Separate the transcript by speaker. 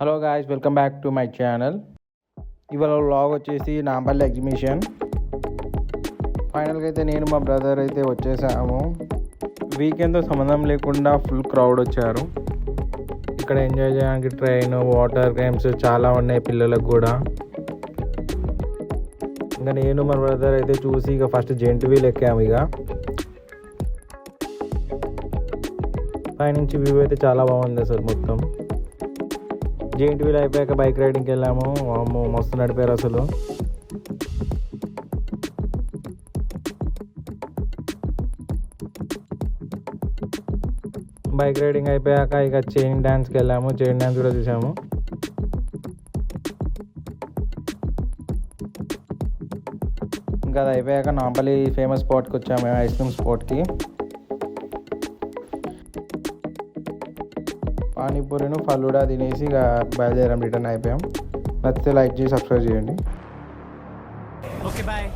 Speaker 1: Hello guys, welcome back to my channel. ఇవాళ vlog వచ్చేసి Nampally exhibition. ఫైనల్గా అయితే నేను మా బ్రదర్ అయితే వచ్చేసాము. వీకెండ్తో సంబంధం లేకుండా ఫుల్ క్రౌడ్ వచ్చారు. ఇక్కడ ఎంజాయ్ చేయడానికి ట్రైన్, వాటర్ గేమ్స్ చాలా ఉన్నాయి పిల్లలకు కూడా. ఇంకా నేను మా బ్రదర్ అయితే చూసి ఇక ఫస్ట్ జెంట్ వీల్ ఎక్కాము. ఇక పైనుంచి వ్యూ అయితే చాలా బాగుంది అసలు. మొత్తం జెయింట్ వీల్ అయిపోయాక బైక్ రైడింగ్కి వెళ్ళాము. అమ్మో మస్తు నడిపారు అసలు. బైక్ రైడింగ్ అయిపోయాక ఇక చైన్ డ్యాన్స్కి వెళ్ళాము. చైన్ డ్యాన్స్ కూడా చూసాము. ఇంకా అది అయిపోయాక నాంపల్లి ఫేమస్ స్పాట్కి వచ్చాము, ఐస్ క్రీమ్ స్పాట్కి. పానీపూరిను ఫలూడా తినేసి ఇక బయలుదేరాం, రిటర్న్ అయిపోయాం. నచ్చితే లైక్ చేసి సబ్స్క్రైబ్ చేయండి.
Speaker 2: Okay bye.